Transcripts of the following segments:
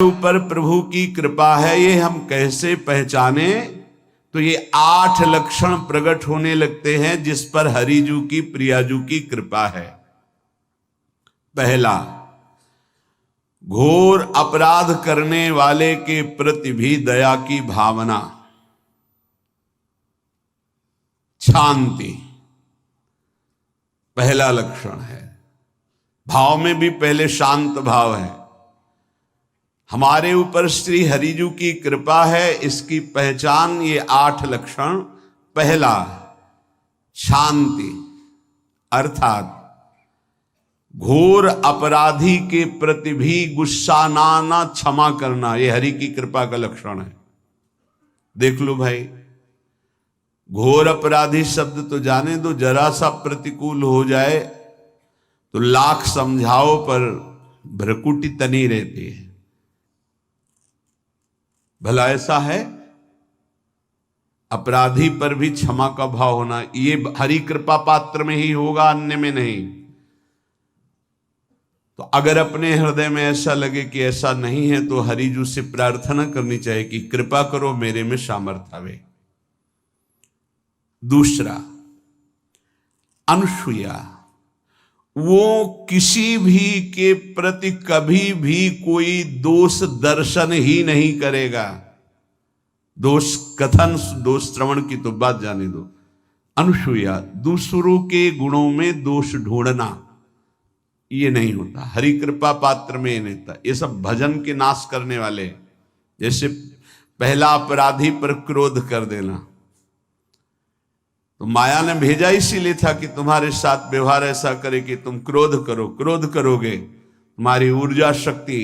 ऊपर प्रभु की कृपा है, ये हम कैसे पहचाने? तो ये 8 लक्षण प्रकट होने लगते हैं जिस पर हरिजू की प्रियाजू की कृपा है। पहला, घोर अपराध करने वाले के प्रति भी दया की भावना, शांति पहला लक्षण है। भाव में भी पहले शांत भाव है। हमारे ऊपर श्री हरिजू की कृपा है, इसकी पहचान ये 8 लक्षण। पहला, शांति, अर्थात घोर अपराधी के प्रति भी गुस्सा ना क्षमा करना, ये हरि की कृपा का लक्षण है। देख लो भाई, घोर अपराधी शब्द तो जाने दो, जरा सा प्रतिकूल हो जाए तो लाख समझाओ पर भ्रकुटी तनी रहती है। भला ऐसा है? अपराधी पर भी क्षमा का भाव होना, ये हरि कृपा पात्र में ही होगा, अन्य में नहीं। तो अगर अपने हृदय में ऐसा लगे कि ऐसा नहीं है तो हरिजू से प्रार्थना करनी चाहिए कि कृपा करो, मेरे में सामर्थ्य आवे। दूसरा, अनुसूया, वो किसी भी के प्रति कभी भी कोई दोष दर्शन ही नहीं करेगा। दोष कथन, दोष श्रवण की तो बात जाने दो। अनुसूया, दूसरों के गुणों में दोष ढूंढना, ये नहीं होता। हरि कृपा पात्र में ये नहीं होता। ये सब भजन के नाश करने वाले। जैसे पहला अपराधी पर क्रोध कर देना, तो माया ने भेजा इसीलिए था कि तुम्हारे साथ व्यवहार ऐसा करे कि तुम क्रोध करो। क्रोध करोगे तुम्हारी ऊर्जा शक्ति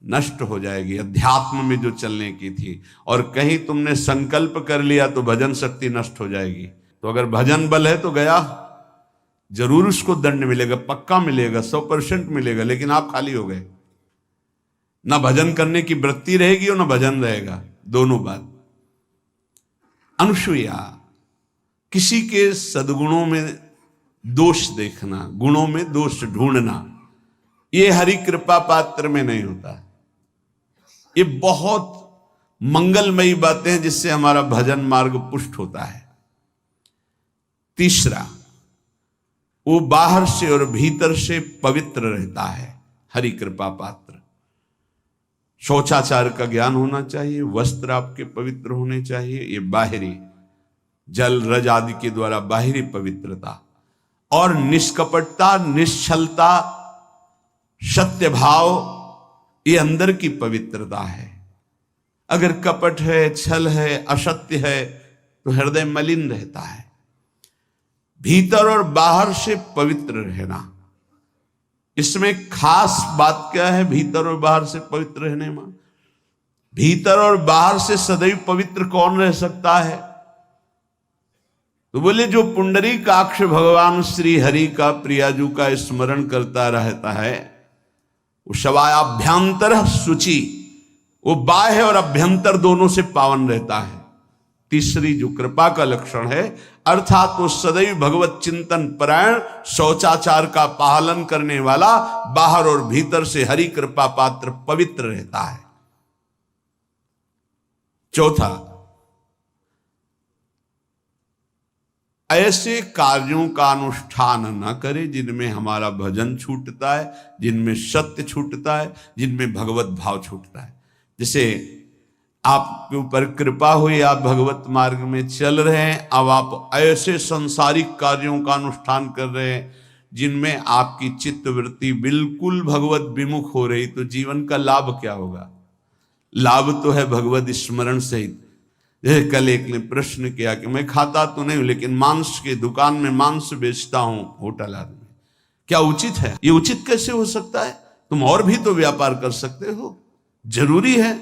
नष्ट हो जाएगी, अध्यात्म में जो चलने की थी। और कहीं तुमने संकल्प कर लिया तो भजन शक्ति नष्ट हो जाएगी। तो अगर भजन बल है तो गया, जरूर उसको दंड मिलेगा, पक्का मिलेगा, 100% मिलेगा, लेकिन आप खाली हो गए। ना भजन करने की वृत्ति रहेगी और ना भजन रहेगा, दोनों बात। अनुसूया, किसी के सद्गुणों में दोष देखना, गुणों में दोष ढूंढना, ये हरि कृपा पात्र में नहीं होता। ये बहुत मंगलमयी बातें हैं जिससे हमारा भजन मार्ग पुष्ट होता है। तीसरा, वो बाहर से और भीतर से पवित्र रहता है, हरि कृपा पात्र। शौचाचार का ज्ञान होना चाहिए, वस्त्र आपके पवित्र होने चाहिए, ये बाहरी जल रज आदि के द्वारा बाहरी पवित्रता। और निष्कपटता, निश्चलता, सत्य भाव, ये अंदर की पवित्रता है। अगर कपट है, छल है, असत्य है तो हृदय मलिन रहता है। भीतर और बाहर से पवित्र रहना, इसमें खास बात क्या है? भीतर और बाहर से पवित्र रहने में, भीतर और बाहर से सदैव पवित्र कौन रह सकता है? तो बोले जो पुंडरीकाक्ष भगवान श्री हरि का, प्रियाजू का स्मरण करता रहता है, वो शवायाभ्यंतर शुचि, वो बाह्य और अभ्यंतर दोनों से पावन रहता है। तीसरी जो कृपा का लक्षण है, अर्थात वो सदैव भगवत चिंतन परायण, शौचाचार का पालन करने वाला, बाहर और भीतर से हरि कृपा पात्र पवित्र रहता है। चौथा, ऐसे कार्यों का अनुष्ठान न करे जिनमें हमारा भजन छूटता है, जिनमें सत्य छूटता है, जिनमें भगवत भाव छूटता है। जैसे आपके ऊपर कृपा हुई, आप भगवत मार्ग में चल रहे हैं, अब आप ऐसे संसारिक कार्यों का अनुष्ठान कर रहे हैं जिनमें आपकी चित्तवृत्ति बिल्कुल भगवत विमुख हो रही, तो जीवन का लाभ क्या होगा? लाभ तो है भगवत स्मरण सहित। कल एक ने प्रश्न किया कि मैं खाता तो नहीं हूं लेकिन मांस की दुकान में मांस बेचता हूं, होटल आदमी, क्या उचित है? ये उचित कैसे हो सकता है? तुम और भी तो व्यापार कर सकते हो। जरूरी है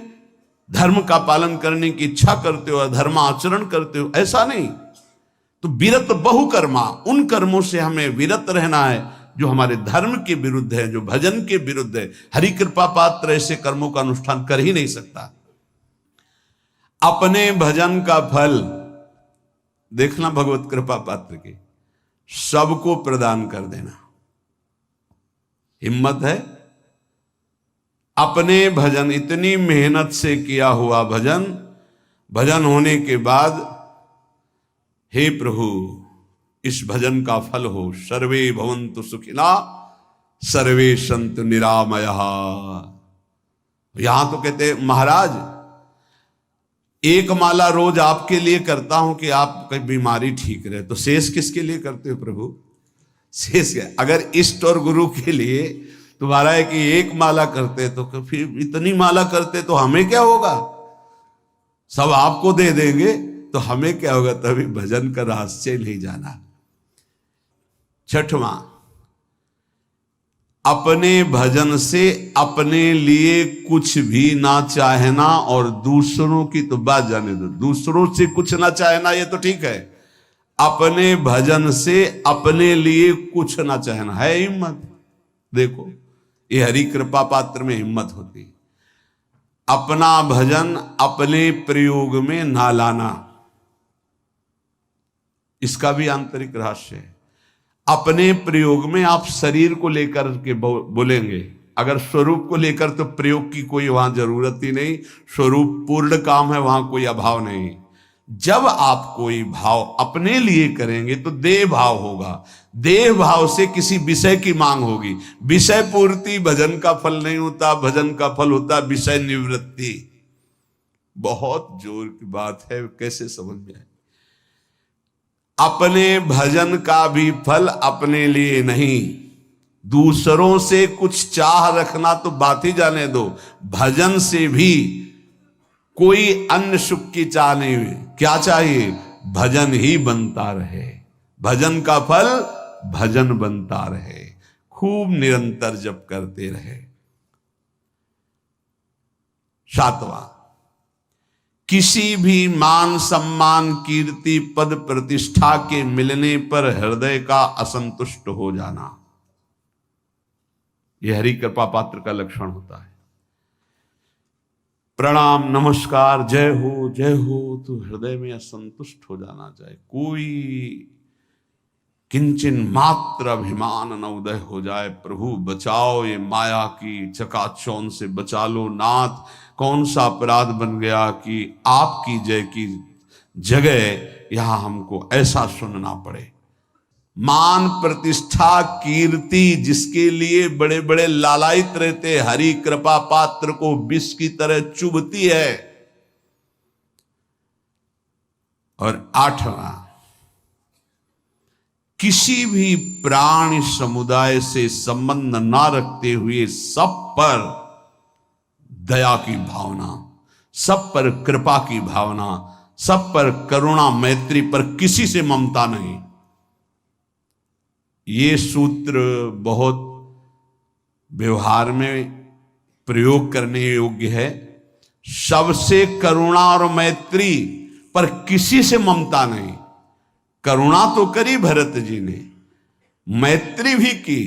धर्म का पालन करने की इच्छा करते हो, धर्म आचरण करते हो, ऐसा नहीं। तो विरत बहुकर्मा, उन कर्मों से हमें विरत रहना है जो हमारे धर्म के विरुद्ध है, जो भजन के विरुद्ध है। हरि कृपा पात्र ऐसे कर्मों का अनुष्ठान कर ही नहीं सकता। अपने भजन का फल देखना भगवत कृपा पात्र के, सबको प्रदान कर देना। हिम्मत है? अपने भजन, इतनी मेहनत से किया हुआ भजन, भजन होने के बाद हे प्रभु इस भजन का फल हो, सर्वे भवन्तु सुखिना सर्वे सन्तु निरामयः। यहां तो कहते महाराज एक माला रोज आपके लिए करता हूं कि आपकी बीमारी ठीक रहे, तो शेष किसके लिए करते हो प्रभु? शेष क्या? अगर इष्ट और गुरु के लिए तुम्हारा है कि एक माला करते तो फिर इतनी माला करते तो हमें क्या होगा? सब आपको दे देंगे तो हमें क्या होगा? तभी भजन का रहस्य नहीं जाना। छठवां, अपने भजन से अपने लिए कुछ भी ना चाहना और दूसरों की तो बात जाने दो, दूसरों से कुछ ना चाहना ये तो ठीक है, अपने भजन से अपने लिए कुछ ना चाहना है हिम्मत। देखो ये हरि कृपा पात्र में हिम्मत होती है। अपना भजन अपने प्रयोग में ना लाना, इसका भी आंतरिक रहस्य है। अपने प्रयोग में आप शरीर को लेकर के बोलेंगे, अगर स्वरूप को लेकर तो प्रयोग की कोई वहां जरूरत ही नहीं, स्वरूप पूर्ण काम है, वहां कोई अभाव नहीं। जब आप कोई भाव अपने लिए करेंगे तो देह भाव होगा, देह भाव से किसी विषय की मांग होगी। विषय पूर्ति भजन का फल नहीं होता, भजन का फल होता विषय निवृत्ति। बहुत जोर की बात है, कैसे समझ में आए? अपने भजन का भी फल अपने लिए नहीं, दूसरों से कुछ चाह रखना तो बात ही जाने दो, भजन से भी कोई अन्य सुख की चाह नहीं हुई। क्या चाहिए? भजन ही बनता रहे, भजन का फल भजन बनता रहे, खूब निरंतर जप करते रहे। सातवां, किसी भी मान सम्मान कीर्ति पद प्रतिष्ठा के मिलने पर हृदय का असंतुष्ट हो जाना, यह हरि कृपा पात्र का लक्षण होता है। प्रणाम नमस्कार जय हो तो हृदय में असंतुष्ट हो जाना चाहिए। कोई किंचन मात्र अभिमान न उदय हो जाए। प्रभु बचाओ, ये माया की चकाचौंध से बचा लो नाथ। कौन सा अपराध बन गया कि आपकी जय की जगह यहां हमको ऐसा सुनना पड़े। मान प्रतिष्ठा कीर्ति जिसके लिए बड़े बड़े लालायित रहते, हरि कृपा पात्र को विष की तरह चुभती है। और आठवां, किसी भी प्राणी समुदाय से संबंध ना रखते हुए सब पर दया की भावना, सब पर कृपा की भावना, सब पर करुणा मैत्री पर किसी से ममता नहीं। ये सूत्र बहुत व्यवहार में प्रयोग करने योग्य है। सबसे करुणा और मैत्री पर किसी से ममता नहीं। करुणा तो करी भरत जी ने, मैत्री भी की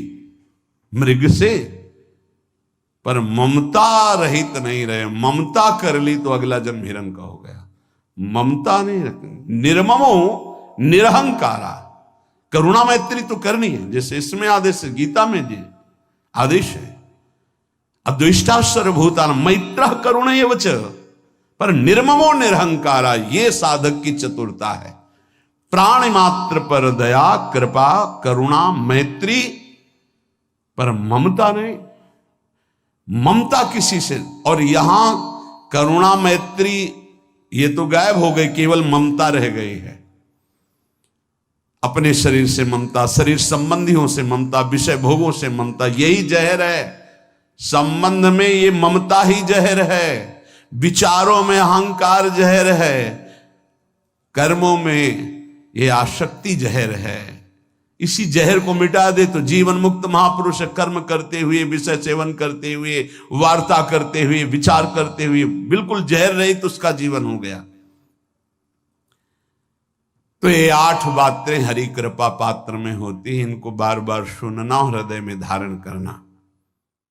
मृग से, पर ममता रहित नहीं रहे। ममता कर ली तो अगला जन्म हिरण का हो गया। ममता नहीं रखनी। निर्ममो निरहंकारा, करुणा मैत्री तो करनी है, जैसे इसमें आदेश है, गीता में जी आदेश है, अद्वेष्टा सर्वभूतान मैत्र करुण एवच, पर निर्ममो निरहंकारा, ये साधक की चतुरता है। प्राणी मात्र पर दया कृपा करुणा मैत्री, पर ममता नहीं। ममता किसी से, और यहां करुणा मैत्री ये तो गायब हो गई, केवल ममता रह गई है। अपने शरीर से ममता, शरीर संबंधियों से ममता, विषय भोगों से ममता, यही जहर है। संबंध में ये ममता ही जहर है, विचारों में अहंकार जहर है, कर्मों में ये आसक्ति जहर है। इसी जहर को मिटा दे तो जीवन मुक्त महापुरुष कर्म करते हुए, विषय सेवन करते हुए, वार्ता करते हुए, विचार करते हुए, बिल्कुल जहर रहित तो उसका जीवन हो गया। तो ये 8 बातें हरि कृपा पात्र में होती हैं, इनको बार बार सुनना, हृदय में धारण करना।